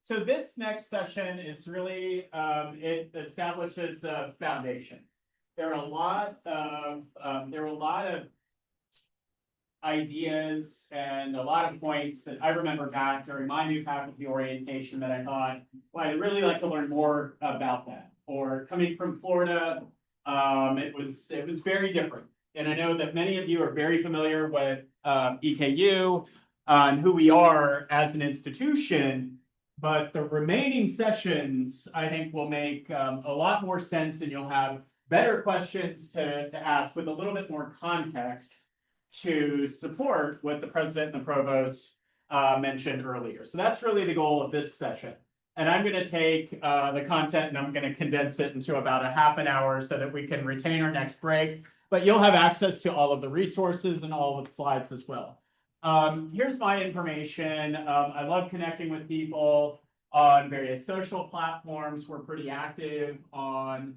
So this next session is really, it establishes a foundation. There are a lot of ideas and a lot of points that I remember back during my new faculty orientation that I thought, well, I'd really like to learn more about that. Or coming from Florida, it was very different. And I know that many of you are very familiar with EKU and who we are as an institution. But the remaining sessions, I think, will make a lot more sense, and you'll have better questions to ask with a little bit more context to support what the president and the provost mentioned earlier. So that's really the goal of this session. And I'm going to take the content and I'm going to condense it into about a half an hour so that we can retain our next break. But you'll have access to all of the resources and all of the slides as well. Here's my information. I love connecting with people on various social platforms. We're pretty active on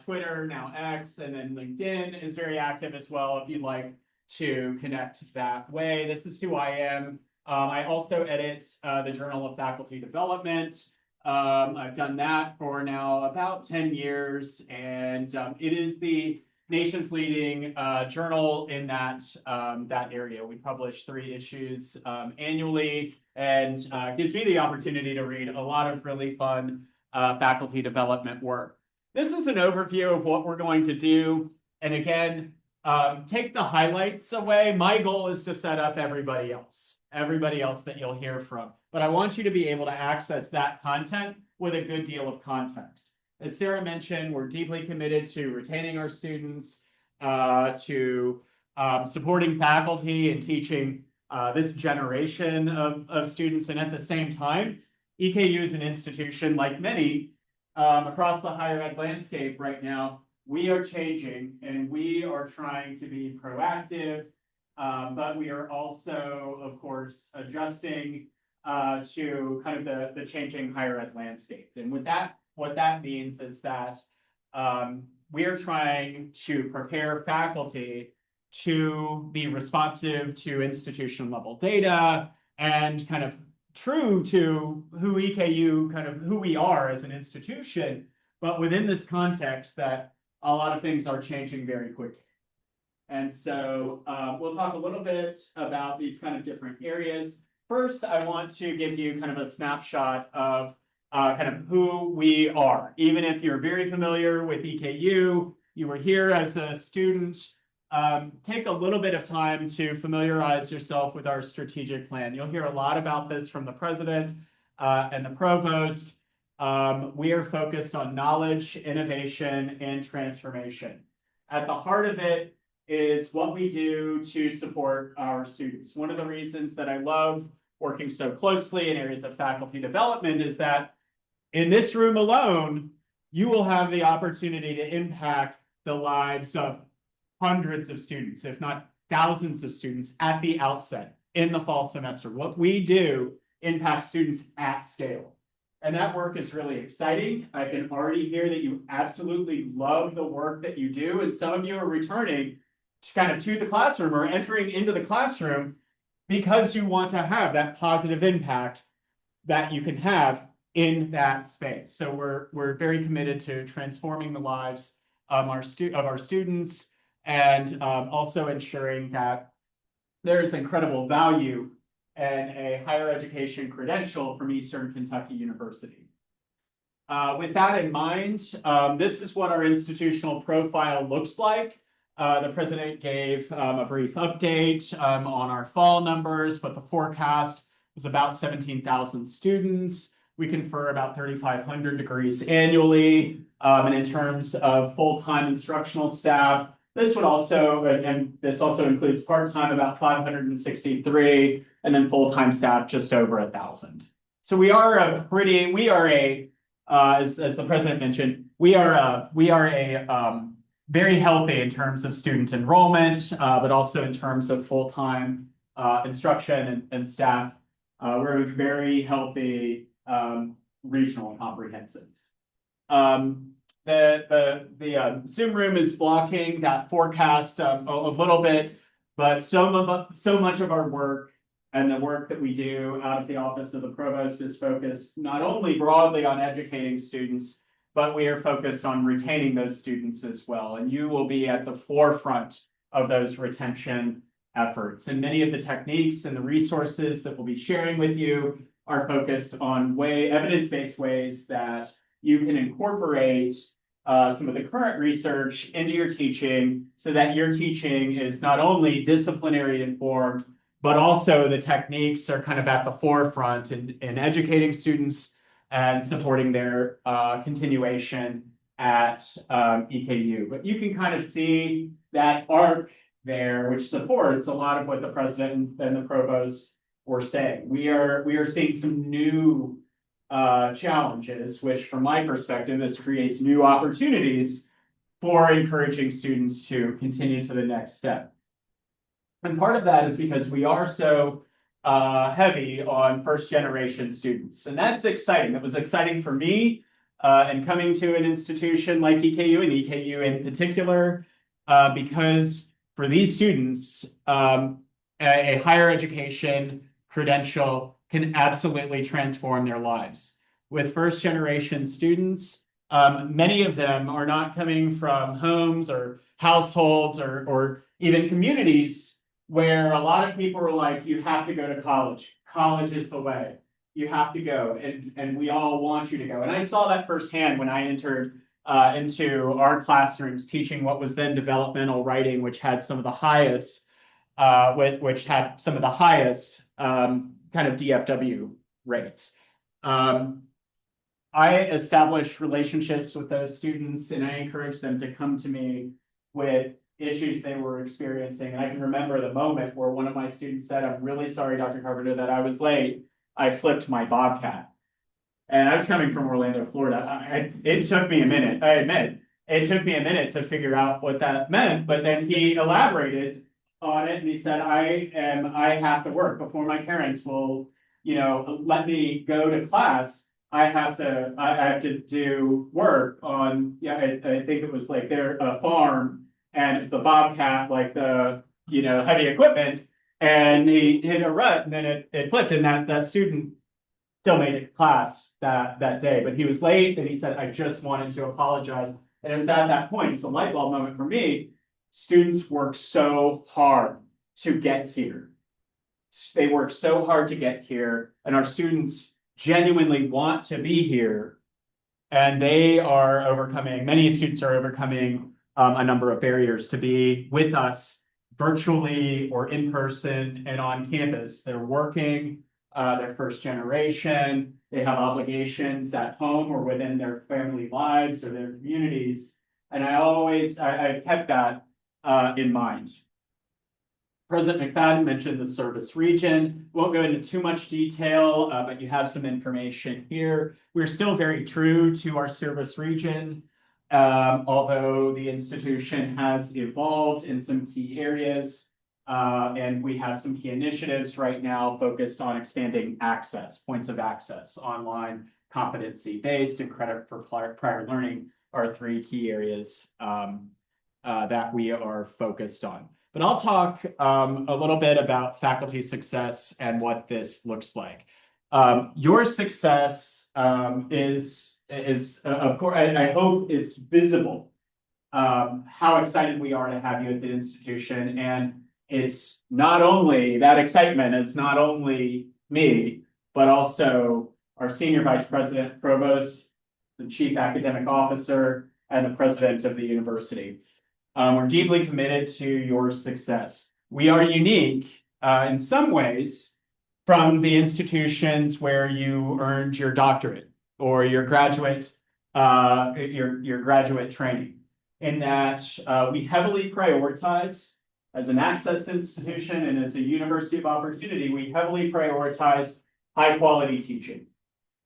Twitter, now X, and then LinkedIn is very active as well if you'd like to connect that way. This is who I am. I also edit the Journal of Faculty Development. I've done that for now about 10 years, and it is the nation's leading journal in that area. We publish 3 issues annually, and gives me the opportunity to read a lot of really fun faculty development work. This is an overview of what we're going to do. And again, take the highlights away. My goal is to set up everybody else that you'll hear from. But I want you to be able to access that content with a good deal of context. As Sarah mentioned, we're deeply committed to retaining our students, to supporting faculty and teaching this generation of students. And at the same time, EKU is an institution like many across the higher ed landscape right now. We are changing and we are trying to be proactive, but we are also, of course, adjusting to kind of the changing higher ed landscape. And with that, what that means is that we are trying to prepare faculty to be responsive to institution level data and kind of true to who EKU, kind of who we are as an institution, but within this context that a lot of things are changing very quickly. And so we'll talk a little bit about these kind of different areas. First, I want to give you kind of a snapshot of kind of who we are. Even if you're very familiar with EKU, you were here as a student, take a little bit of time to familiarize yourself with our strategic plan. You'll hear a lot about this from the president and the provost. We are focused on knowledge, innovation, and transformation. At the heart of it is what we do to support our students. One of the reasons that I love working so closely in areas of faculty development is that in this room alone, you will have the opportunity to impact the lives of hundreds of students, if not thousands of students at the outset in the fall semester. What we do impacts students at scale. And that work is really exciting. I can already hear that you absolutely love the work that you do. And some of you are returning to the classroom or entering into the classroom because you want to have that positive impact that you can have in that space. So we're very committed to transforming the lives of our students and also ensuring that there's incredible value and a higher education credential from Eastern Kentucky University. With that in mind, this is what our institutional profile looks like. The president gave a brief update on our fall numbers, but the forecast is about 17,000 students. We confer about 3,500 degrees annually. And in terms of full-time instructional staff, this also includes part-time, about 563, and then full-time staff just over 1,000. So we are as the president mentioned, we are a very healthy in terms of student enrollment, but also in terms of full-time instruction and staff. We're a very healthy regional and comprehensive. The Zoom room is blocking that forecast a little bit, but so much of our work And the work that we do out of the Office of the Provost is focused not only broadly on educating students, but we are focused on retaining those students as well. And you will be at the forefront of those retention efforts. And many of the techniques and the resources that we'll be sharing with you are focused on evidence-based ways that you can incorporate some of the current research into your teaching so that your teaching is not only disciplinary informed, but also the techniques are kind of at the forefront in educating students and supporting their continuation at EKU. But you can kind of see that arc there, which supports a lot of what the president and the provost were saying. We are seeing some new challenges, which from my perspective, this creates new opportunities for encouraging students to continue to the next step. And part of that is because we are so heavy on first generation students. And that's exciting. It was exciting for me and coming to an institution like EKU and EKU in particular, because for these students, a higher education credential can absolutely transform their lives. With first generation students, many of them are not coming from homes or households or even communities where a lot of people are like, you have to go to college. College is the way. You have to go, and we all want you to go. And I saw that firsthand when I entered into our classrooms teaching what was then developmental writing, which had some of the highest, kind of DFW rates. I established relationships with those students, and I encouraged them to come to me with issues they were experiencing. And I can remember the moment where one of my students said, "I'm really sorry, Dr. Carpenter, that I was late. I flipped my Bobcat." And I was coming from Orlando, Florida. It took me a minute, I admit. It took me a minute to figure out what that meant, but then he elaborated on it and he said, I have to work before my parents will, let me go to class. I have to do work on, I think it was like their farm, and it's the Bobcat, like the, heavy equipment, and he hit a rut and then it flipped, and that student still made it to class that day, but he was late and he said, I just wanted to apologize. And it was at that point, it's a light bulb moment for me. Students work so hard to get here. They work so hard to get here, and our students genuinely want to be here, and many students are overcoming a number of barriers to be with us virtually or in person and on campus. They're working, they're first generation, they have obligations at home or within their family lives or their communities. And I've kept that in mind. President McFadden mentioned the service region. Won't go into too much detail, but you have some information here. We're still very true to our service region, although the institution has evolved in some key areas, and we have some key initiatives right now focused on expanding access, points of access, online, competency-based, and credit for prior learning are three key areas that we are focused on. But I'll talk a little bit about faculty success and what this looks like. Your success is of course, I hope it's visible how excited we are to have you at the institution. And it's not only that excitement, it's not only me, but also our senior vice president, provost, the chief academic officer, and the president of the university. We're deeply committed to your success. We are unique in some ways from the institutions where you earned your doctorate or your graduate training, in that we heavily prioritize, as an access institution and as a university of opportunity, we heavily prioritize high quality teaching.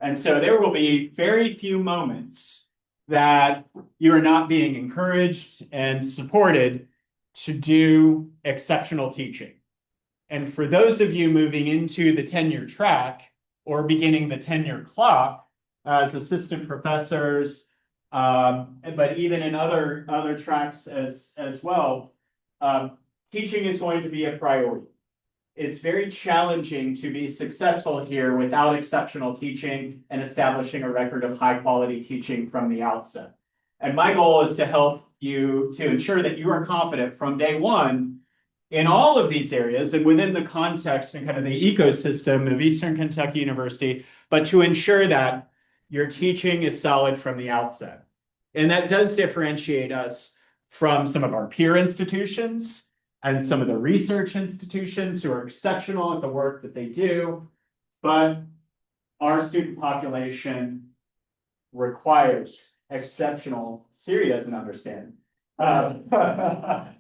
And so there will be very few moments that you are not being encouraged and supported to do exceptional teaching. And for those of you moving into the tenure track or beginning the tenure clock as assistant professors, but even in other tracks as well, teaching is going to be a priority. it's very challenging to be successful here without exceptional teaching and establishing a record of high quality teaching from the outset. And my goal is to help you to ensure that you are confident from day one in all of these areas and within the context and kind of the ecosystem of Eastern Kentucky University, but to ensure that your teaching is solid from the outset. And that does differentiate us from some of our peer institutions and some of the research institutions who are exceptional at the work that they do, but our student population requires exceptional, Siri doesn't understand, but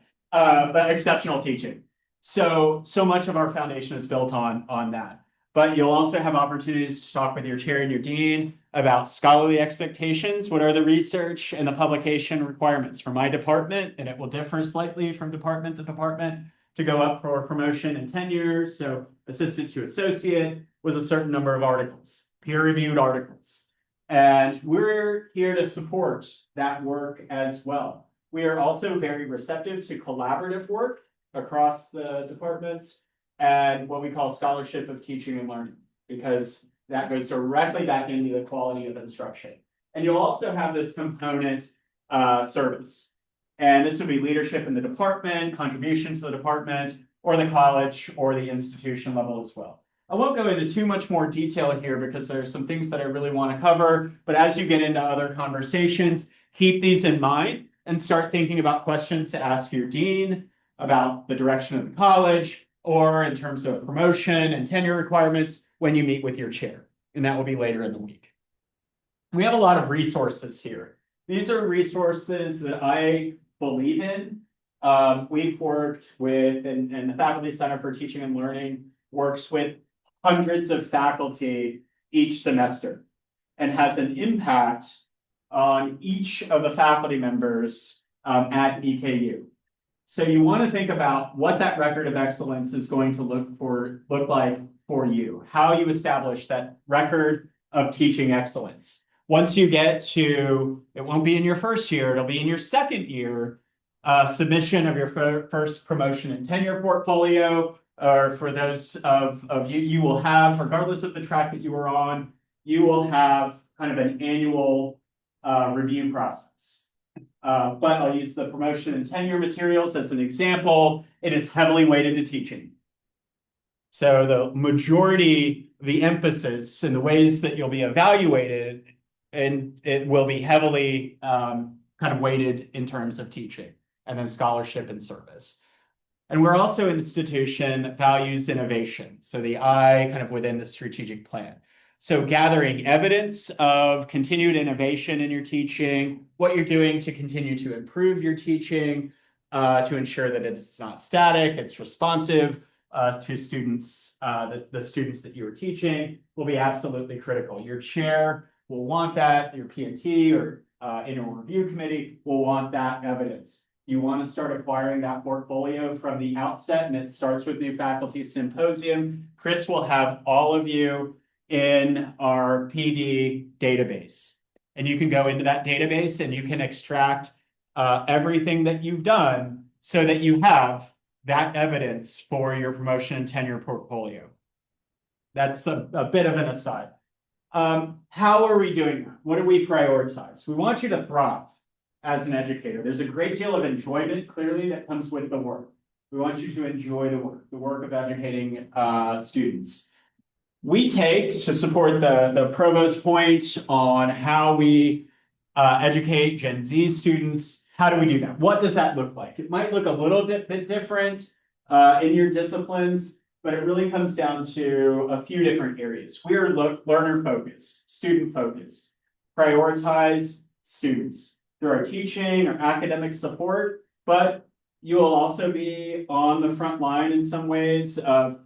exceptional teaching. So much of our foundation is built on that. But you'll also have opportunities to talk with your chair and your dean about scholarly expectations. What are the research and the publication requirements for my department? And it will differ slightly from department to department to go up for promotion and tenure. So assistant to associate was a certain number of articles, peer-reviewed articles. And we're here to support that work as well. We are also very receptive to collaborative work across the departments and what we call scholarship of teaching and learning, because that goes directly back into the quality of instruction. And you'll also have this component service. And this would be leadership in the department, contribution to the department, or the college, or the institution level as well. I won't go into too much more detail here because there are some things that I really want to cover, but as you get into other conversations, keep these in mind and start thinking about questions to ask your dean about the direction of the college, or in terms of promotion and tenure requirements when you meet with your chair. And that will be later in the week. We have a lot of resources here. These are resources that I believe in. We've worked with, and the Faculty Center for Teaching and Learning works with hundreds of faculty each semester and has an impact on each of the faculty members at EKU. So you want to think about what that record of excellence is going to look like for you, how you establish that record of teaching excellence. Once you get to, it won't be in your first year, it'll be in your second year, submission of your first promotion and tenure portfolio, or for those of you, you will have, regardless of the track that you were on, you will have kind of an annual review process. But I'll use the promotion and tenure materials as an example. It is heavily weighted to teaching. So the majority, the emphasis and the ways that you'll be evaluated, and it will be heavily kind of weighted in terms of teaching, and then scholarship and service. And we're also an institution that values innovation. So the I kind of within the strategic plan. So gathering evidence of continued innovation in your teaching, what you're doing to continue to improve your teaching, to ensure that it's not static, it's responsive to students, the students that you are teaching will be absolutely critical. Your chair will want that, your P&T or annual review committee will want that evidence. You want to start acquiring that portfolio from the outset, and it starts with new faculty symposium. Chris will have all of you in our PD database. And you can go into that database and you can extract everything that you've done so that you have that evidence for your promotion and tenure portfolio. That's a bit of an aside. How are we doing that? What do we prioritize? We want you to thrive as an educator. There's a great deal of enjoyment, clearly, that comes with the work. We want you to enjoy the work of educating students. We take, to support the provost point on how we educate Gen Z students, how do we do that? What does that look like? It might look a little bit different in your disciplines, but it really comes down to a few different areas. We are learner-focused, student-focused, prioritize students through our teaching, our academic support, but you will also be on the front line in some ways of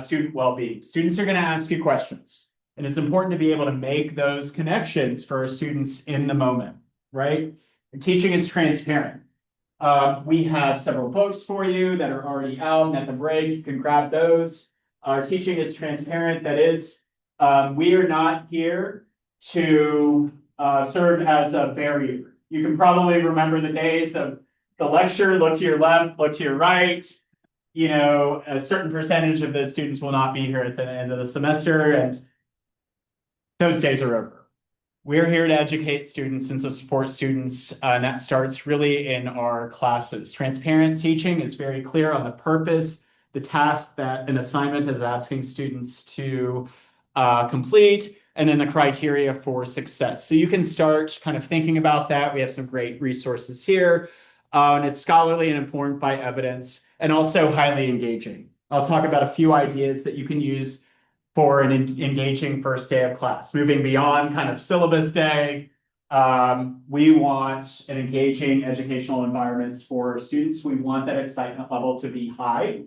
student well-being. Students are going to ask you questions, and it's important to be able to make those connections for students in the moment, right? And teaching is transparent. We have several books for you that are already out, and at the break, you can grab those. Our teaching is transparent. That is, we are not here to serve as a barrier. You can probably remember the days of the lecture, look to your left, look to your right. you know, a certain percentage of those students will not be here at the end of the semester, and those days are over. We're here to educate students and to support students, and that starts really in our classes. Transparent teaching is very clear on the purpose, the task that an assignment is asking students to complete, and then the criteria for success. So you can start kind of thinking about that. We have some great resources here, and it's scholarly and informed by evidence, and also highly engaging. I'll talk about a few ideas that you can use for an engaging first day of class. Moving beyond kind of syllabus day, we want an engaging educational environments for students. We want that excitement level to be high.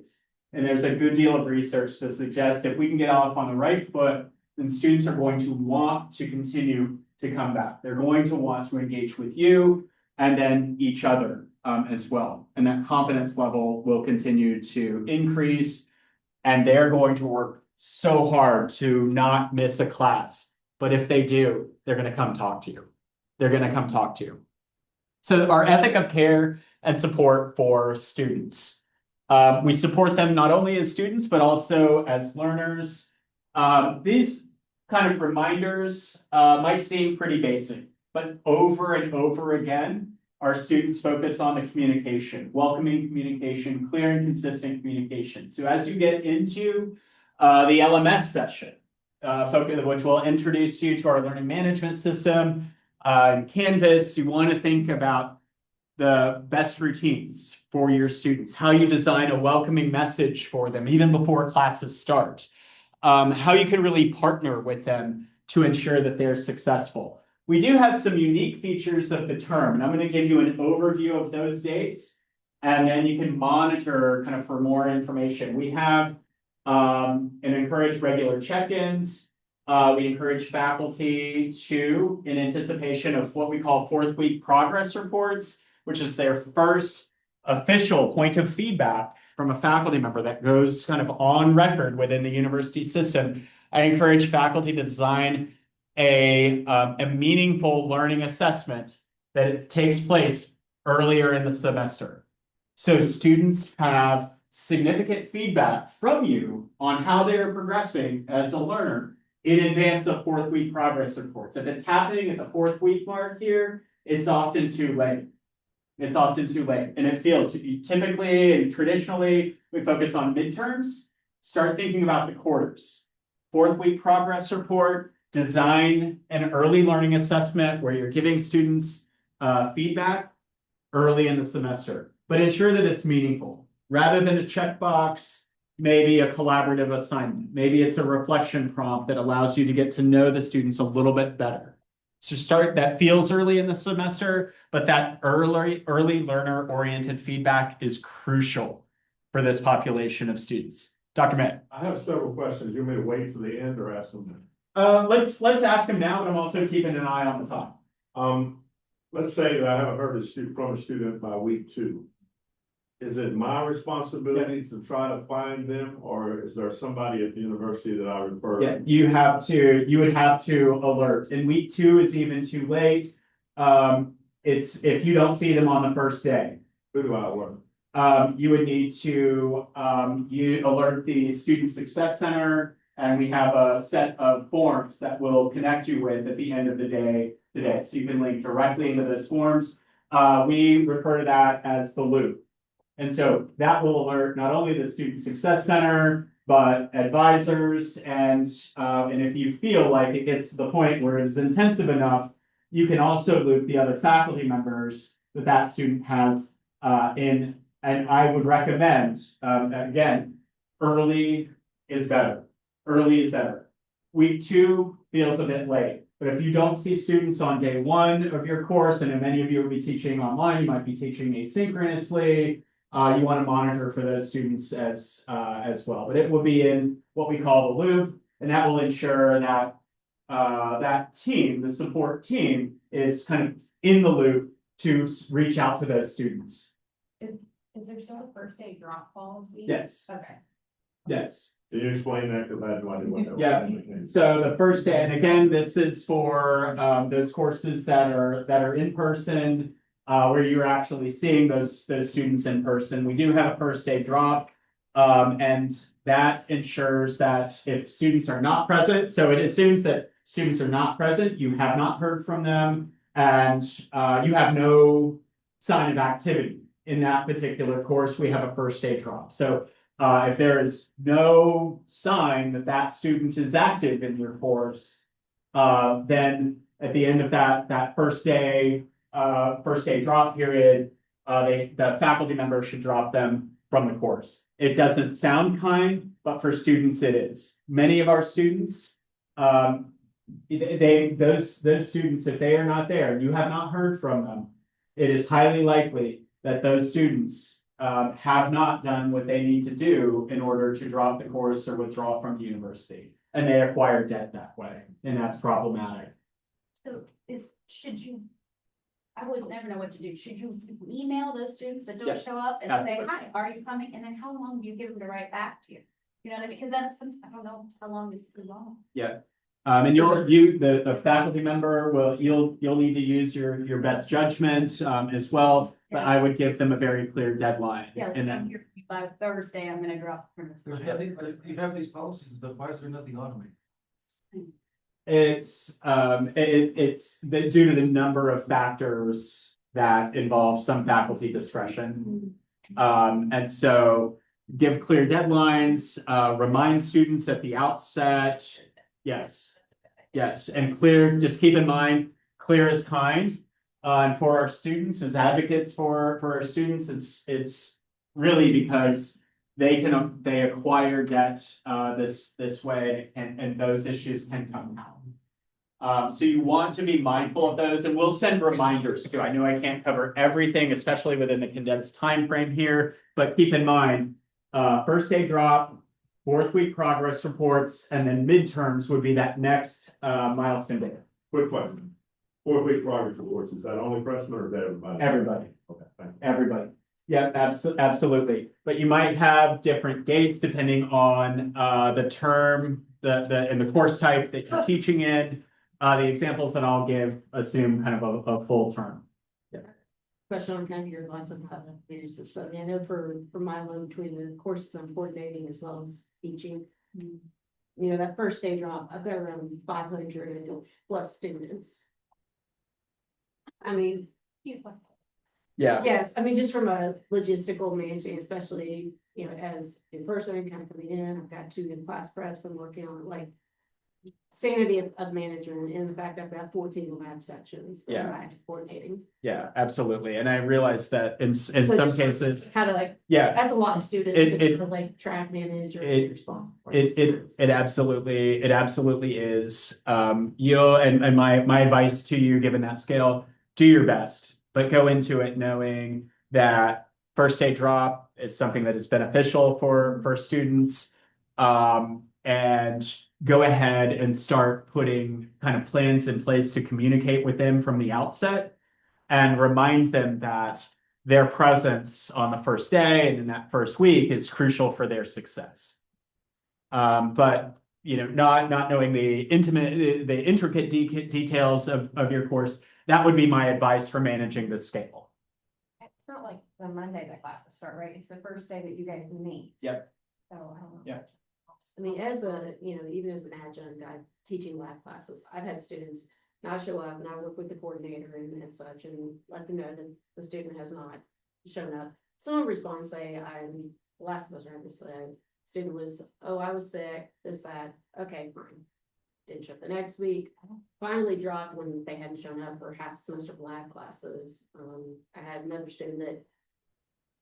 And there's a good deal of research to suggest if we can get off on the right foot, then students are going to want to continue to come back. They're going to want to engage with you and then each other as well. And that confidence level will continue to increase, and they're going to work so hard to not miss a class. But if they do, they're going to come talk to you. They're going to come talk to you. So our ethic of care and support for students. We support them not only as students, but also as learners. These kind of reminders might seem pretty basic, but over and over again, our students focus on the communication, welcoming communication, clear and consistent communication. So as you get into the LMS session, which will introduce you to our learning management system and Canvas, you want to think about the best routines for your students, how you design a welcoming message for them even before classes start, how you can really partner with them to ensure that they're successful. We do have some unique features of the term, and I'm going to give you an overview of those dates, and then you can monitor kind of for more information. We have and encourage regular check-ins. We encourage faculty to, in anticipation of what we call fourth week progress reports, which is their first official point of feedback from a faculty member that goes kind of on record within the university system. I encourage faculty to design a meaningful learning assessment that it takes place earlier in the semester. So students have significant feedback from you on how they are progressing as a learner in advance of fourth week progress reports. If it's happening at the fourth week mark here, it's often too late. It's often too late. And it feels typically and traditionally, we focus on midterms. Start thinking about the quarters. Fourth week progress report, design an early learning assessment where you're giving students feedback early in the semester, but ensure that it's meaningful. Rather than a checkbox, maybe a collaborative assignment. Maybe it's a reflection prompt that allows you to get to know the students a little bit better. So start that feels early in the semester, but that early learner-oriented feedback is crucial for this population of students. Dr. May. I have several questions. You may wait till the end or ask them now. Let's ask them now, but I'm also keeping an eye on the top. Let's say that I haven't heard from a student by week 2. Is it my responsibility to try to find them, or is there somebody at the university that I refer? Yeah, you would have to alert. And week 2 is even too late. It's if you don't see them on the first day. Who do I alert? You would need to you alert the Student Success Center, and we have a set of forms that we'll connect you with at the end of the day today. So you can link directly into those forms. We refer to that as the loop. And so that will alert not only the Student Success Center, but advisors. And if you feel like it gets to the point where it's intensive enough, you can also loop the other faculty members that student has in. And I would recommend, again, early is better. Early is better. Week 2 feels a bit late. But if you don't see students on day 1 of your course, and many of you will be teaching online, you might be teaching asynchronously. You want to monitor for those students as well, but it will be in what we call the loop, and that will ensure that that team, the support team, is kind of in the loop to reach out to those students. Is there still a first day drop policy? Yes. Okay. Yes. Can you explain that? Because I had no idea what that was. Yeah. So the first day, and again, this is for those courses that are in person. Where you're actually seeing those students in person. We do have a first day drop. And that ensures that if students are not present, so it assumes that students are not present, you have not heard from them, and you have no sign of activity in that particular course, we have a first day drop. So if there is no sign that that student is active in your course, then at the end of that first day drop period, the faculty member should drop them from the course. It doesn't sound kind, but for students it is. Many of our students, those students, if they are not there, you have not heard from them, it is highly likely that those students have not done what they need to do in order to drop the course or withdraw from the university. And they acquire debt that way, and that's problematic. So should you, I would never know what to do. Should you email those students that don't Yes, show up and say, absolutely. hi, are you coming? And then how long do you give them to write back to you? You know what I mean? Because that's some, I don't know how long is too long. Yeah. And the faculty member you'll need to use your best judgment, as well, but Yeah. I would give them a very clear deadline. Yeah, And then, by Thursday, I'm gonna drop from this. You have these policies, but why is there nothing automated? it's due to the number of factors that involve some faculty discretion. And so give clear deadlines, remind students at the outset. Yes, and clear, just keep in mind, clear is kind. And for our students, as advocates for our students, it's really because they acquire debt this way, and those issues can come out. So you want to be mindful of those, and we'll send reminders too. I know I can't cover everything, especially within the condensed time frame here, but keep in mind, first day drop, fourth week progress reports, and then midterms would be that next milestone day. Quick question. 4-week progress reports, is that only freshmen or is that everybody? Everybody. Okay, thank you. Everybody. Yeah, absolutely. But you might have different dates depending on the term, and the course type that you're teaching in. The examples that I'll give assume kind of a full term. Question on kind of your advice on how to manage this. So I know for my load between the courses I'm coordinating as well as teaching. You know, that first day drop, I've got around 500 plus students. I mean, Yeah. yes, I mean, just from a logistical managing, especially, you know, as in person kind of coming in, I've got 2 in class preps I'm working on, like sanity of management. And in fact, I've got 14 lab sections that Yeah. I'm active coordinating. Yeah, absolutely. And I realize that in So some just cases, Kind of like, yeah, that's a lot of students It- to it- kind of like track manage or it- be responsible for. it absolutely is. And my advice to you, given that scale, do your best, but go into it knowing that first day drop is something that is beneficial for students. And go ahead and start putting kind of plans in place to communicate with them from the outset and remind them that their presence on the first day and in that first week is crucial for their success. But you know, not knowing the intricate details of your course, that would be my advice for managing the scale. It's not like the Monday that classes start, right? It's the first day that you guys meet. Yep. So I don't know. Yeah. I mean, as a, you know, even as an adjunct, I'm teaching lab classes. I've had students not show up and I work with the coordinator and such and let them know that the student has not shown up. Someone responds, say, last semester I just said, student was, oh, I was sick, this, that, okay, fine. Didn't show up the next week, finally dropped when they hadn't shown up for half semester of lab classes. I had another student that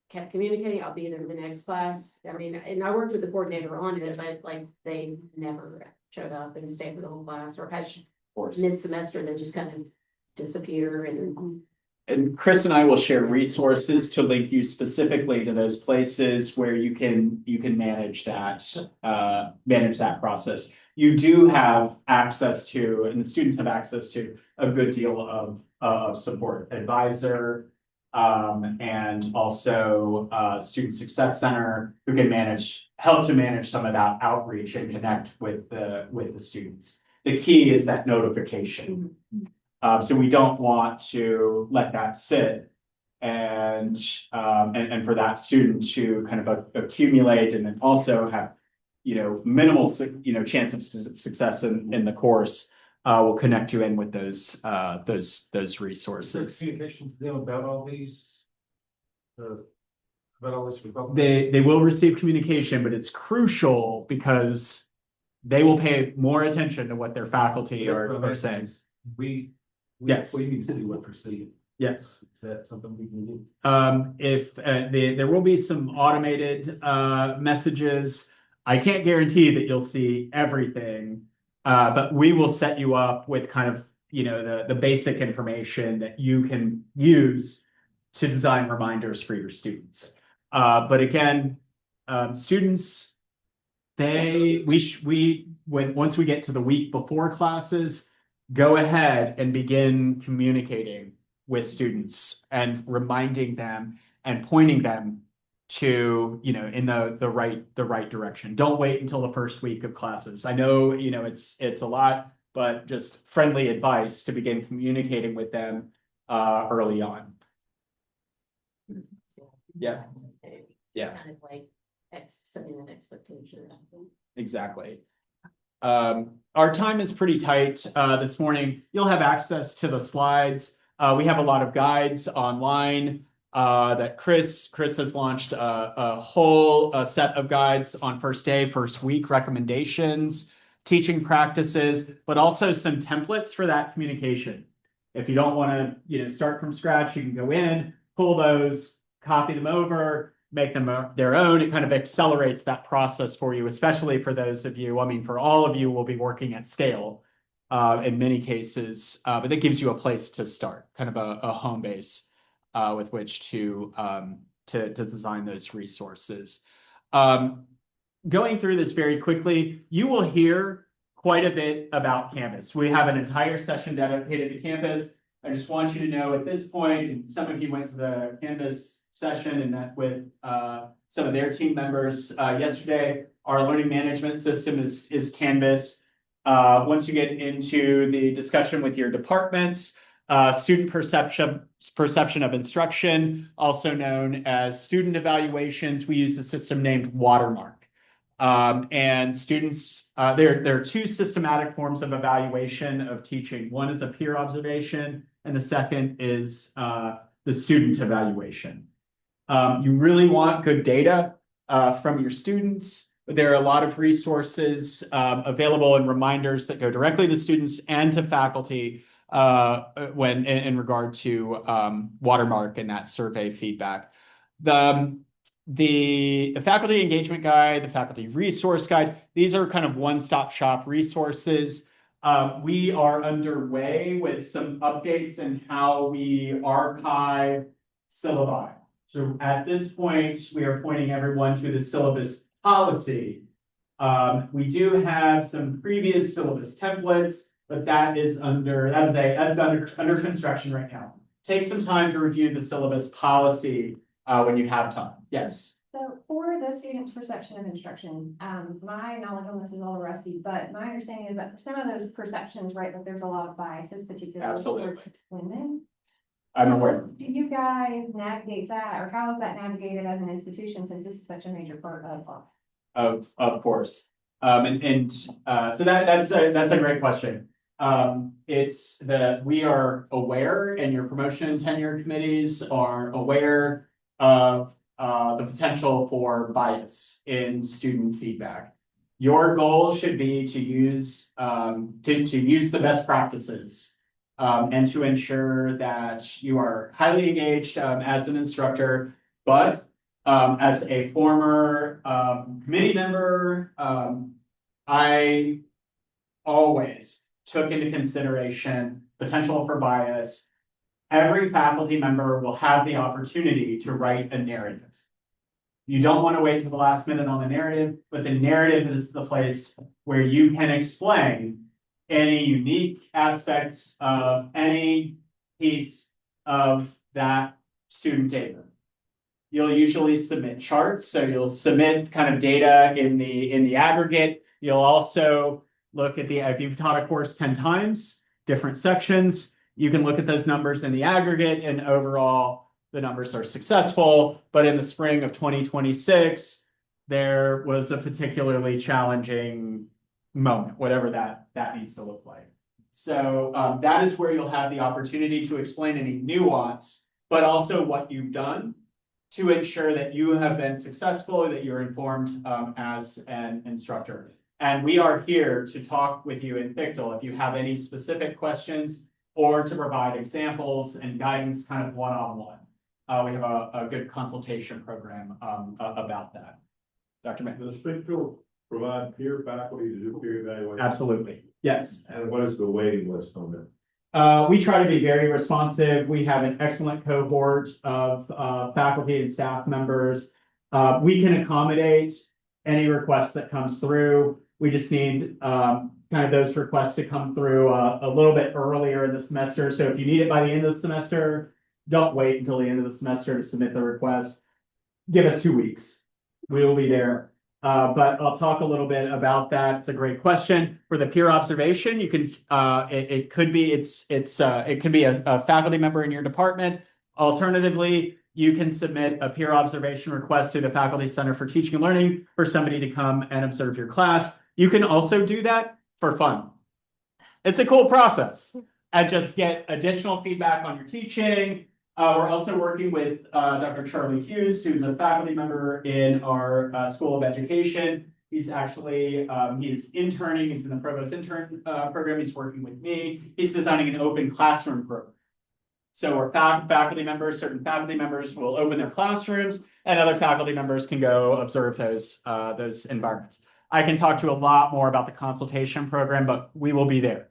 kept communicating, I'll be there in the next class. I mean, and I worked with the coordinator on it, but like they never showed up and stayed for the whole class or had mid-semester that just kind of disappear And Chris and I will share resources to link you specifically to those places where you can manage that process. You do have access to, and the students have access to, a good deal of support, advisor, and also student success center who can help to manage some of that outreach and connect with the students. The key is that notification. So we don't want to let that sit and for that student to kind of accumulate and then also have, minimal, chance of success in the course, will connect you in with those Is there resources. communication to them about all these? About all this? They will receive communication, but it's crucial because they will pay more attention to what their faculty are saying. We Yes. We need to see what they're saying. Yes. Is that something we can do? If there will be some automated messages, I can't guarantee that you'll see everything, but we will set you up with kind of the basic information that you can use to design reminders for your students. But again, students, once we get to the week before classes, go ahead and begin communicating with students and reminding them and pointing them to, in the right direction. Don't wait until the first week of classes. I know, it's a lot, but just friendly advice to begin communicating with them early on. Yeah. Yeah. Kind of like setting an expectation. Exactly. Our time is pretty tight this morning. You'll have access to the slides. We have a lot of guides online that Chris has launched a whole set of guides on first day, first week recommendations, teaching practices, but also some templates for that communication. If you don't want to, start from scratch, you can go in, pull those, copy them over, make them their own. It kind of accelerates that process for you, especially for those of you, for all of you will be working at scale in many cases, but that gives you a place to start, kind of a home base with which to design those resources. Going through this very quickly, you will hear quite a bit about Canvas. We have an entire session dedicated to Canvas. I just want you to know at this point, and some of you went to the Canvas session and met with some of their team members yesterday. Our learning management system is Canvas. Once you get into the discussion with your departments, student perception of instruction, also known as student evaluations, we use a system named Watermark. And students, there are two systematic forms of evaluation of teaching. One is a peer observation, and the second is the student evaluation. You really want good data from your students. There are a lot of resources available and reminders that go directly to students and to faculty when in regard to Watermark and that survey feedback. The faculty engagement guide, the faculty resource guide, these are kind of one-stop shop resources. We are underway with some updates in how we archive syllabi. So at this point, we are pointing everyone to the syllabus policy. We do have some previous syllabus templates, but that's under construction right now. Take some time to review the syllabus policy when you have time. Yes. So for the student's perception of instruction, my knowledge on this is all rusty, but my understanding is that for some of those perceptions, right, that there's a lot of biases, particularly Absolutely. towards women. I'm aware. Do you guys navigate that, or how is that navigated as an institution, since this is such a major part of? Of course. So that's a great question. It's that we are aware, and your promotion and tenure committees are aware of the potential for bias in student feedback. Your goal should be to use the best practices and to ensure that you are highly engaged as an instructor, but as a former committee member, I always took into consideration potential for bias. Every faculty member will have the opportunity to write a narrative. You don't want to wait till the last minute on the narrative, but the narrative is the place where you can explain any unique aspects of any piece of that student data. You'll usually submit charts, so you'll submit kind of data in the aggregate. You'll also look at if you've taught a course 10 times, different sections, you can look at those numbers in the aggregate and overall the numbers are successful, but in the spring of 2026, there was a particularly challenging moment, whatever that needs to look like. So that is where you'll have the opportunity to explain any nuance, but also what you've done to ensure that you have been successful, that you're informed as an instructor. And we are here to talk with you in FCT&L if you have any specific questions or to provide examples and guidance kind of one-on-one. We have a good consultation program about that. Dr. May. Does FCT&L provide peer faculty to do peer evaluation? Absolutely, yes. And what is the waiting list on that? We try to be very responsive. We have an excellent cohort of faculty and staff members. We can accommodate any request that comes through. We just need kind of those requests to come through a little bit earlier in the semester. So if you need it by the end of the semester, don't wait until the end of the semester to submit the request. Give us 2 weeks. We will be there. But I'll talk a little bit about that. It's a great question. For the peer observation, you can it could be it could be a faculty member in your department. Alternatively, you can submit a peer observation request to the Faculty Center for Teaching and Learning for somebody to come and observe your class. You can also do that for fun. It's a cool process and just get additional feedback on your teaching. We're also working with Dr. Charlie Hughes, who's a faculty member in our School of Education. He's actually, he's interning, he's in the provost intern program, he's working with me. He's designing an open classroom program. So our faculty members, certain faculty members will open their classrooms and other faculty members can go observe those environments. I can talk to you a lot more about the consultation program, but we will be there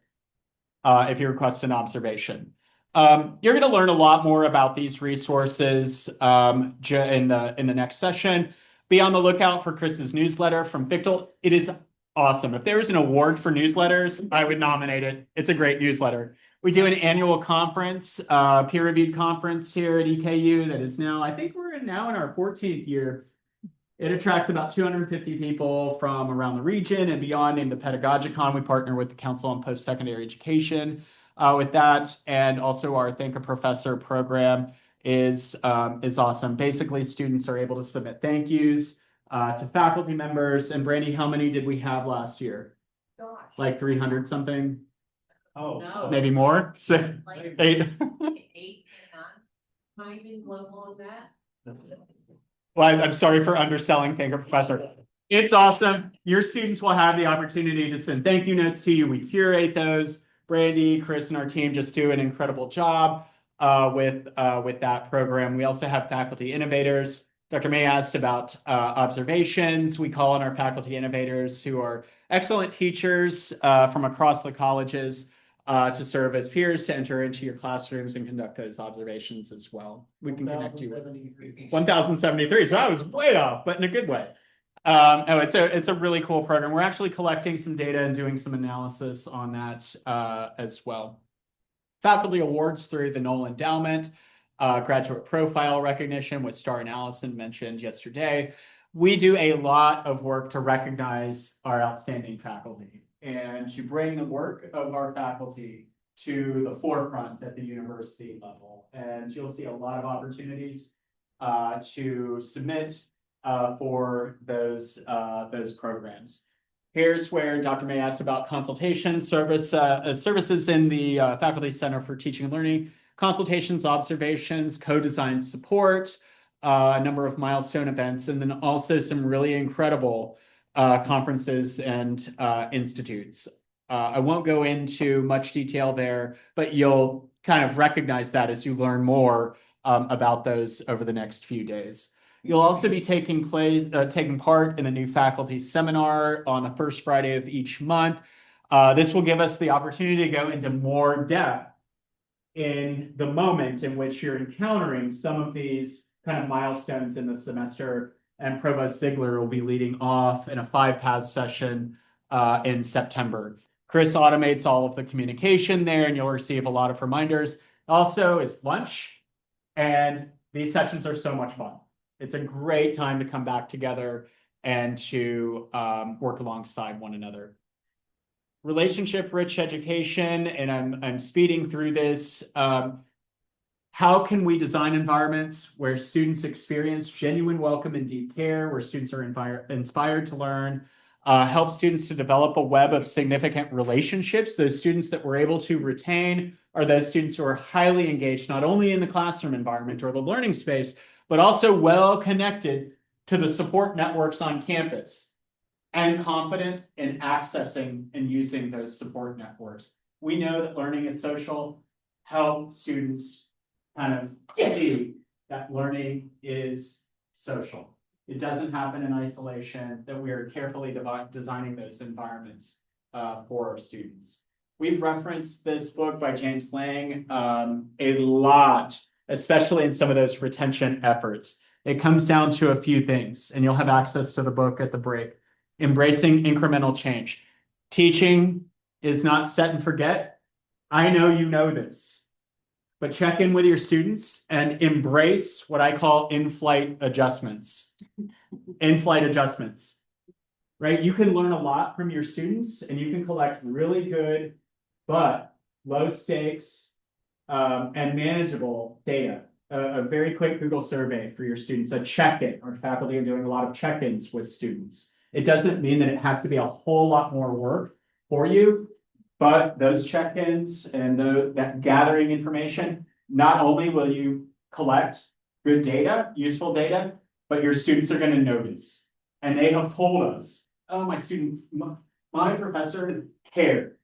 if you request an observation. You're going to learn a lot more about these resources in the next session. Be on the lookout for Chris's newsletter from FCT&L. It is awesome. If there was an award for newsletters, I would nominate it. It's a great newsletter. We do an annual conference, peer-reviewed conference here at EKU that is now, I think we're now in our 14th year. It attracts about 250 people from around the region and beyond, named the Pedagogicon. We partner with the Council on Post-Secondary Education with that. And also our Thank a Professor program is awesome. Basically, students are able to submit thank yous to faculty members. And Brandy, how many did we have last year? Gosh. Like 300 something? Oh, No. Maybe more? So, Like 8. 8 and 9, might be global on that. Well, I'm sorry for underselling Thank a Professor. It's awesome. Your students will have the opportunity to send thank you notes to you. We curate those. Brandy, Chris, and our team just do an incredible job with that program. We also have faculty innovators. Dr. May asked about observations. We call on our faculty innovators who are excellent teachers from across the colleges to serve as peers to enter into your classrooms and conduct those observations as well. We can connect you with 1,073. So I was way off, but in a good way. It's a really cool program. We're actually collecting some data and doing some analysis on that as well. Faculty awards through the Knoll Endowment, graduate profile recognition, which Star and Allison mentioned yesterday. We do a lot of work to recognize our outstanding faculty and to bring the work of our faculty to the forefront at the university level. And you'll see a lot of opportunities to submit for those programs. Here's where Dr. May asked about consultation services in the Faculty Center for Teaching and Learning, consultations, observations, co-design support, a number of milestone events, and then also some really incredible conferences and institutes. I won't go into much detail there, but you'll kind of recognize that as you learn more about those over the next few days. You'll also be taking part in a new faculty seminar on the first Friday of each month. This will give us the opportunity to go into more depth in the moment in which you're encountering some of these kind of milestones in the semester. And Provost Ziegler will be leading off in a 5-pass session in September. Chris automates all of the communication there, and you'll receive a lot of reminders. Also, it's lunch, and these sessions are so much fun. It's a great time to come back together and to work alongside one another. Relationship-rich education, and I'm speeding through this. How how can we design environments where students experience genuine welcome and deep care, where students are inspired to learn, help students to develop a web of significant relationships. Those students that we're able to retain are those students who are highly engaged, not only in the classroom environment or the learning space, but also well connected to the support networks on campus and confident in accessing and using those support networks. We know that learning is social. Help students kind of see that learning is social. It doesn't happen in isolation, that we are carefully designing those environments for our students. We've referenced this book by James Lang a lot, especially in some of those retention efforts. It comes down to a few things, and you'll have access to the book at the break. Embracing incremental change. Teaching is not set and forget. I know you know this, but check in with your students and embrace what I call in-flight adjustments. In-flight adjustments, right? You can learn a lot from your students and you can collect really good, but low stakes and manageable data. A very quick Google survey for your students, a check-in. Our faculty are doing a lot of check-ins with students. It doesn't mean that it has to be a whole lot more work for you, but those check-ins and that gathering information, not only will you collect good data, useful data, but your students are going to notice. And they have told us, oh, my students, my professor cared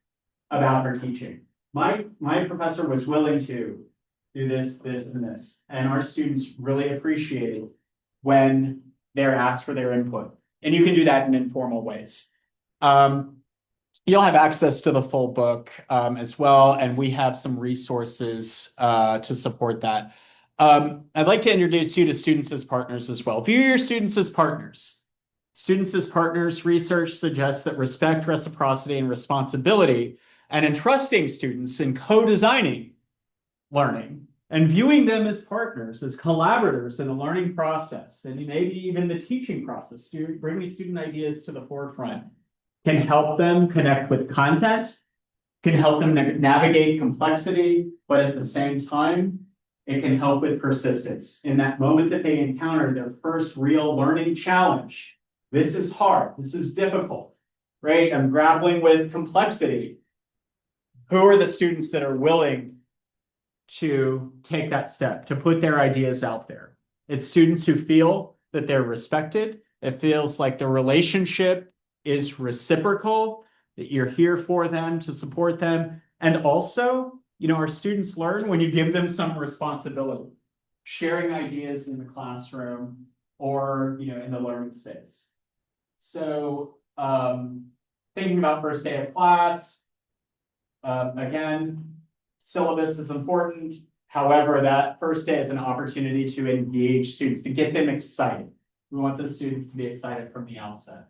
about her teaching. My professor was willing to do this, this, and this. And our students really appreciate it when they're asked for their input. And you can do that in informal ways. You'll have access to the full book as well, and we have some resources to support that. I'd like to introduce you to students as partners as well. View your students as partners. Students as partners, research suggests that respect, reciprocity, and responsibility, and entrusting students in co-designing learning and viewing them as partners, as collaborators in the learning process, and maybe even the teaching process, bringing student ideas to the forefront, can help them connect with content, can help them navigate complexity, but at the same time, it can help with persistence. In that moment that they encounter their first real learning challenge, this is hard, this is difficult, right? I'm grappling with complexity. Who are the students that are willing to take that step, to put their ideas out there? It's students who feel that they're respected. It feels like the relationship is reciprocal, that you're here for them, to support them. And also, our students learn when you give them some responsibility, sharing ideas in the classroom or, in the learning space. So thinking about first day of class, again, syllabus is important. However, that first day is an opportunity to engage students, to get them excited. We want the students to be excited from the outset.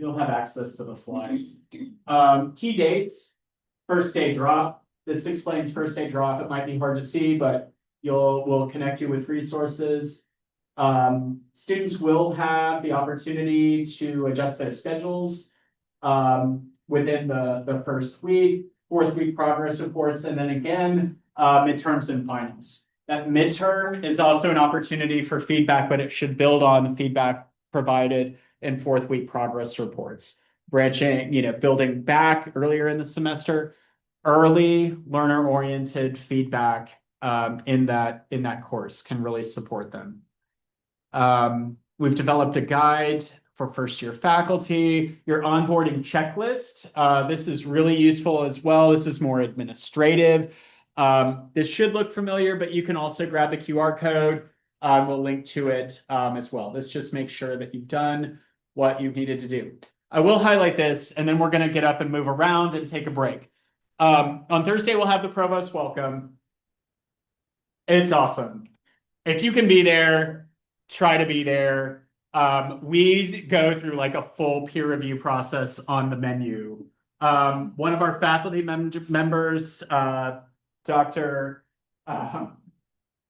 You'll have access to the slides. Key dates, first day drop. This explains first day drop. It might be hard to see, but we'll connect you with resources. Students will have the opportunity to adjust their schedules within the first week, fourth week progress reports, and then again, midterms and finals. That midterm is also an opportunity for feedback, but it should build on the feedback provided in fourth week progress reports. Branching, building back earlier in the semester, early learner-oriented feedback in that course can really support them. We've developed a guide for first year faculty, your onboarding checklist. This is really useful as well. This is more administrative. This should look familiar, but you can also grab the QR code. We'll link to it as well. This just makes sure that you've done what you needed to do. I will highlight this, and then we're going to get up and move around and take a break. On Thursday, we'll have the provost welcome. It's awesome. If you can be there, try to be there. We go through like a full peer review process on the menu. One of our faculty members, Dr.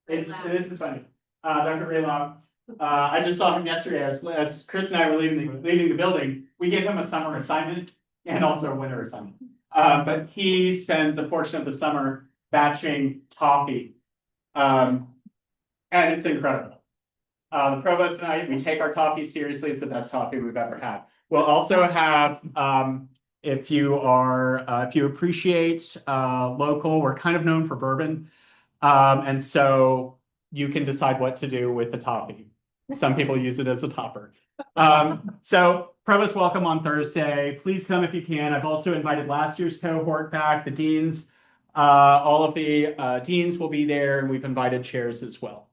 This is funny. Dr. Raylock. I just saw him yesterday as Chris and I were leaving the building. We gave him a summer assignment and also a winter assignment. But he spends a portion of the summer batching toffee. And it's incredible. The provost and I, we take our toffee seriously. It's the best toffee we've ever had. We'll also have, if you appreciate local, we're kind of known for bourbon. And so you can decide what to do with the toffee. Some people use it as a topper. So provost, welcome on Thursday. Please come if you can. I've also invited last year's cohort back, the deans. All of the deans will be there, and we've invited chairs as well.